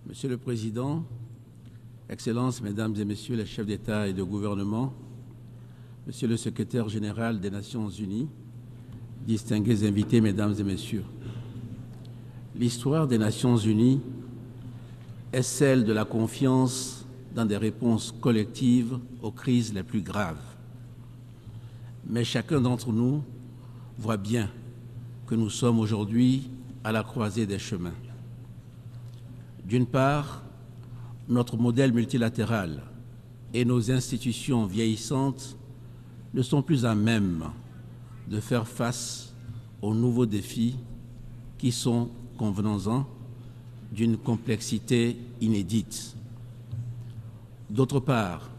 Monsieur le Président, Excellences, Mesdames et Messieurs les chefs d'État et de gouvernement, Monsieur le Secrétaire général des Nations Unies, distingués invités, Mesdames et Messieurs, l'histoire des Nations Unies est celle de la confiance dans des réponses collectives aux crises les plus graves. Mais chacun d'entre nous voit bien que nous sommes aujourd'hui à la croisée des chemins. D'une part, notre modèle multilatéral et nos institutions vieillissantes ne sont plus à même de faire face aux nouveaux défis qui sont, convenons-en, d'une complexité inédite. D'autre part,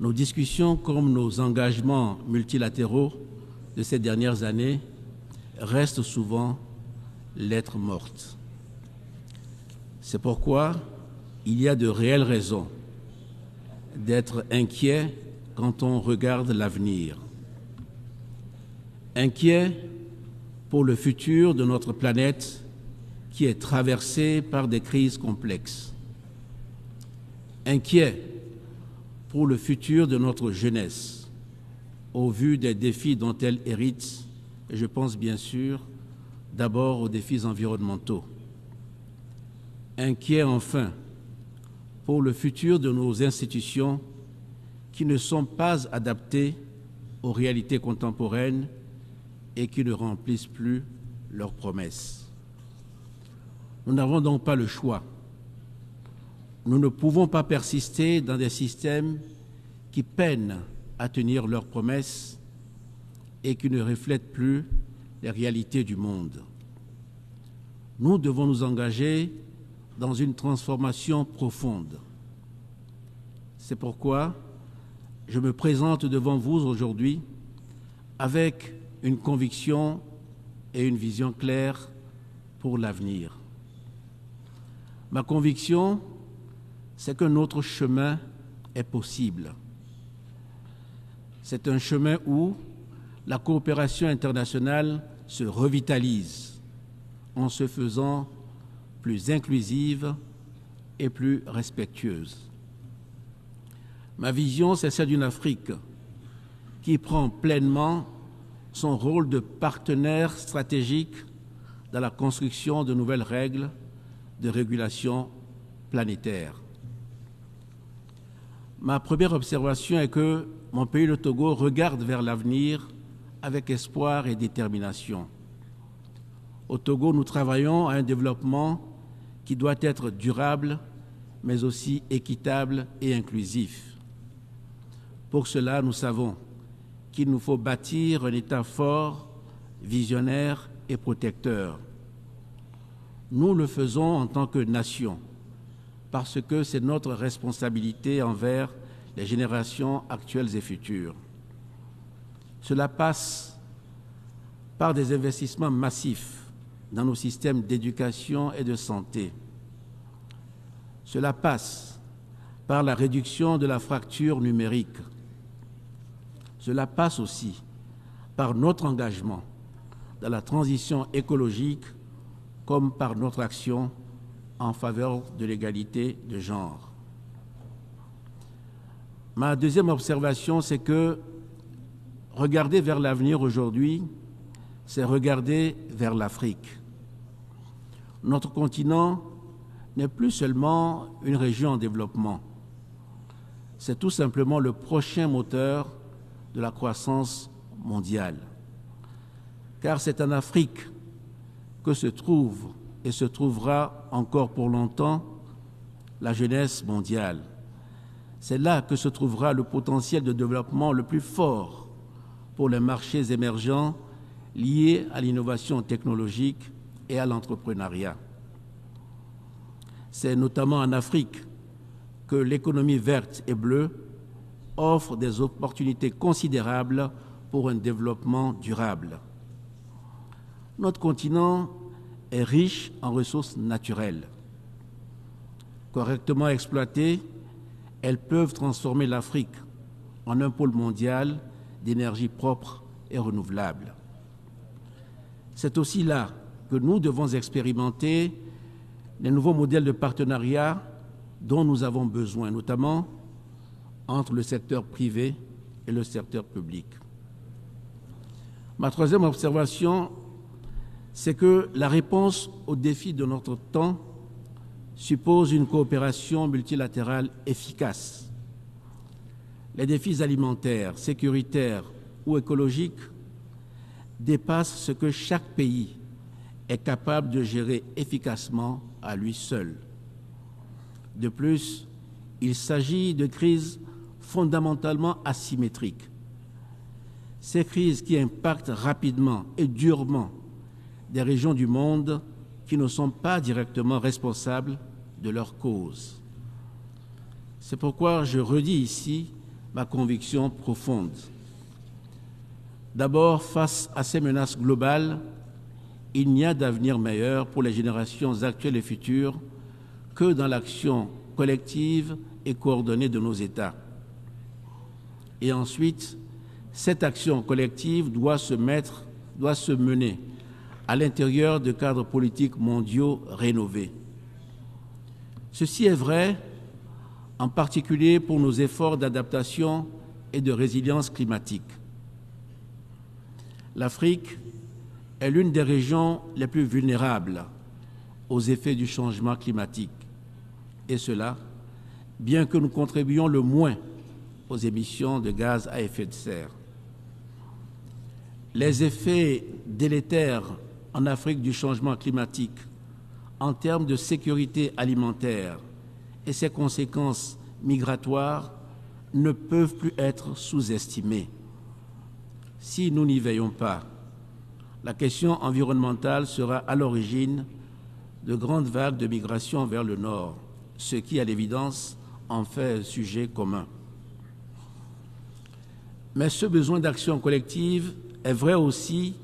nos discussions comme nos engagements multilatéraux de ces dernières années restent souvent lettres mortes. C'est pourquoi il y a de réelles raisons d'être inquiet quand on regarde l'avenir. Inquiet pour le futur de notre planète qui est traversée par des crises complexes. Inquiet pour le futur de notre jeunesse, au vu des défis dont elle hérite, et je pense bien sûr d'abord aux défis environnementaux. Inquiet enfin pour le futur de nos institutions qui ne sont pas adaptées aux réalités contemporaines et qui ne remplissent plus leurs promesses. Nous n'avons donc pas le choix. Nous ne pouvons pas persister dans des systèmes qui peinent à tenir leurs promesses et qui ne reflètent plus les réalités du monde. Nous devons nous engager dans une transformation profonde. C'est pourquoi je me présente devant vous aujourd'hui avec une conviction et une vision claire pour l'avenir. Ma conviction, c'est que notre chemin est possible. C'est un chemin où la coopération internationale se revitalise en se faisant plus inclusive et plus respectueuse. Ma vision, c'est celle d'une Afrique qui prend pleinement son rôle de partenaire stratégique dans la construction de nouvelles règles de régulation planétaire. Ma première observation est que mon pays, le Togo, regarde vers l'avenir avec espoir et détermination. Au Togo, nous travaillons à un développement qui doit être durable, mais aussi équitable et inclusif. Pour cela, nous savons qu'il nous faut bâtir un État fort, visionnaire et protecteur. Nous le faisons en tant que nation, parce que c'est notre responsabilité envers les générations actuelles et futures. Cela passe par des investissements massifs dans nos systèmes d'éducation et de santé. Cela passe par la réduction de la fracture numérique. Cela passe aussi par notre engagement dans la transition écologique comme par notre action en faveur de l'égalité de genre. Ma deuxième observation, c'est que regarder vers l'avenir aujourd'hui, c'est regarder vers l'Afrique. Notre continent n'est plus seulement une région en développement. C'est tout simplement le prochain moteur de la croissance mondiale. Car c'est en Afrique que se trouve et se trouvera encore pour longtemps la jeunesse mondiale. C'est là que se trouvera le potentiel de développement le plus fort pour les marchés émergents liés à l'innovation technologique et à l'entrepreneuriat. C'est notamment en Afrique que l'économie verte et bleue offre des opportunités considérables pour un développement durable. Notre continent est riche en ressources naturelles. Correctement exploitées, elles peuvent transformer l'Afrique en un pôle mondial d'énergie propre et renouvelable. C'est aussi là que nous devons expérimenter les nouveaux modèles de partenariat dont nous avons besoin, notamment entre le secteur privé et le secteur public. Ma troisième observation, c'est que la réponse aux défis de notre temps suppose une coopération multilatérale efficace. Les défis alimentaires, sécuritaires ou écologiques dépassent ce que chaque pays est capable de gérer efficacement à lui seul. De plus, il s'agit de crises fondamentalement asymétriques. Ces crises qui impactent rapidement et durement des régions du monde qui ne sont pas directement responsables de leurs causes. C'est pourquoi je redis ici ma conviction profonde. D'abord, face à ces menaces globales, il n'y a d'avenir meilleur pour les générations actuelles et futures que dans l'action collective et coordonnée de nos États. Et ensuite, cette action collective doit se mener à l'intérieur de cadres politiques mondiaux rénovés. Ceci est vrai, en particulier pour nos efforts d'adaptation et de résilience climatique. L'Afrique est l'une des régions les plus vulnérables aux effets du changement climatique. Et cela, bien que nous contribuions le moins aux émissions de gaz à effet de serre. Les effets délétères en Afrique du changement climatique en termes de sécurité alimentaire et ses conséquences migratoires ne peuvent plus être sous-estimés. Si nous n'y veillons pas, la question environnementale sera à l'origine de grandes vagues de migration vers le nord, ce qui, à l'évidence, en fait un sujet commun. Mais ce besoin d'action collective est vrai aussi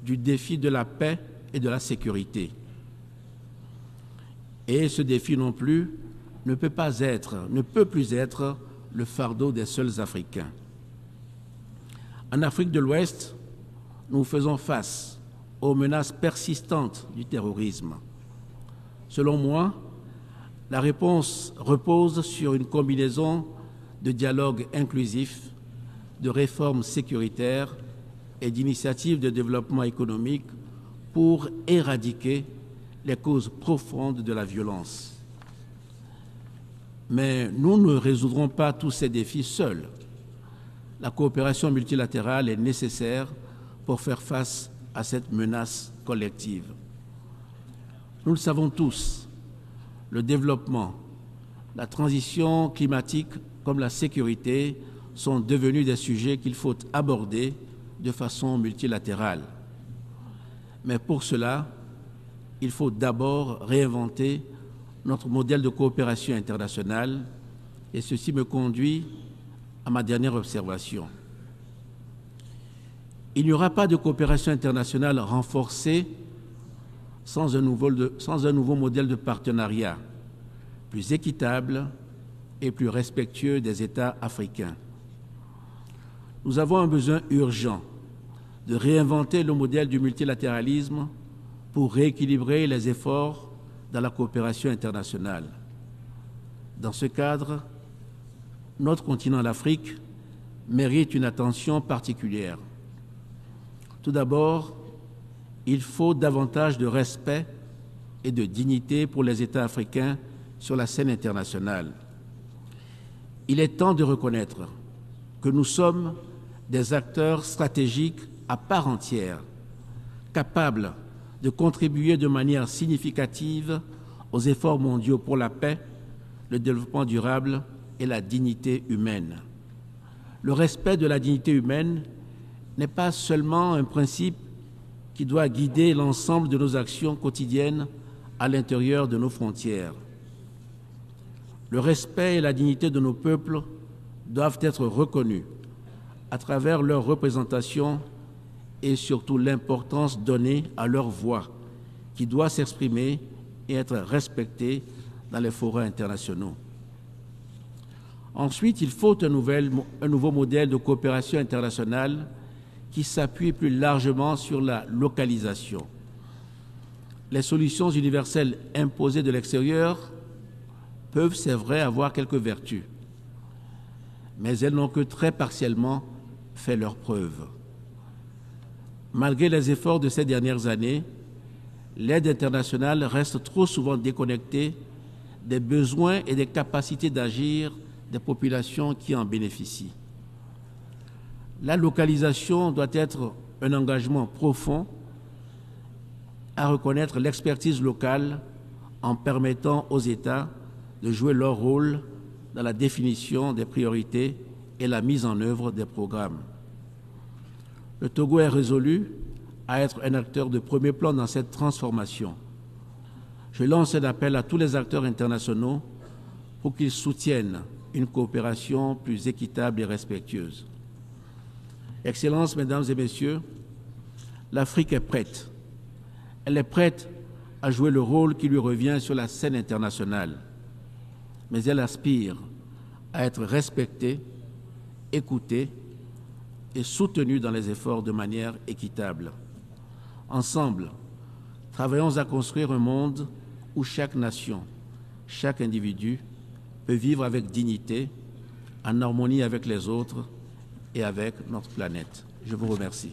du défi de la paix et de la sécurité. Et ce défi non plus ne peut plus être le fardeau des seuls Africains. En Afrique de l'Ouest, nous faisons face aux menaces persistantes du terrorisme. Selon moi, la réponse repose sur une combinaison de dialogue inclusif, de réformes sécuritaires et d'initiatives de développement économique pour éradiquer les causes profondes de la violence. Mais nous ne résoudrons pas tous ces défis seuls. La coopération multilatérale est nécessaire pour faire face à cette menace collective. Nous le savons tous, le développement, la transition climatique comme la sécurité sont devenus des sujets qu'il faut aborder de façon multilatérale. Mais pour cela, il faut d'abord réinventer notre modèle de coopération internationale et ceci me conduit à ma dernière observation. Il n'y aura pas de coopération internationale renforcée sans un nouveau modèle de partenariat plus équitable et plus respectueux des États africains. Nous avons un besoin urgent de réinventer le modèle du multilatéralisme pour rééquilibrer les efforts dans la coopération internationale. Dans ce cadre, notre continent, l'Afrique, mérite une attention particulière. Tout d'abord, il faut davantage de respect et de dignité pour les États africains sur la scène internationale. Il est temps de reconnaître que nous sommes des acteurs stratégiques à part entière, capables de contribuer de manière significative aux efforts mondiaux pour la paix, le développement durable et la dignité humaine. Le respect de la dignité humaine n'est pas seulement un principe qui doit guider l'ensemble de nos actions quotidiennes à l'intérieur de nos frontières. Le respect et la dignité de nos peuples doivent être reconnus à travers leur représentation et surtout l'importance donnée à leur voix, qui doit s'exprimer et être respectée dans les forums internationaux. Ensuite, il faut un nouveau modèle de coopération internationale qui s'appuie plus largement sur la localisation. les solutions universelles imposées de l'extérieur peuvent, c'est vrai, avoir quelques vertus, mais elles n'ont que très partiellement fait leurs preuves. Malgré les efforts de ces dernières années, l'aide internationale reste trop souvent déconnectée des besoins et des capacités d'agir des populations qui en bénéficient. La localisation doit être un engagement profond à reconnaître l'expertise locale en permettant aux États de jouer leur rôle dans la définition des priorités et la mise en œuvre des programmes. Le Togo est résolu à être un acteur de premier plan dans cette transformation. Je lance un appel à tous les acteurs internationaux pour qu'ils soutiennent une coopération plus équitable et respectueuse. Excellences, Mesdames et Messieurs, l'Afrique est prête. Elle est prête à jouer le rôle qui lui revient sur la scène internationale, mais elle aspire à être respectée, écoutée et soutenue dans les efforts de manière équitable. Ensemble, travaillons à construire un monde où chaque nation, chaque individu peut vivre avec dignité, en harmonie avec les autres et avec notre planète. Je vous remercie.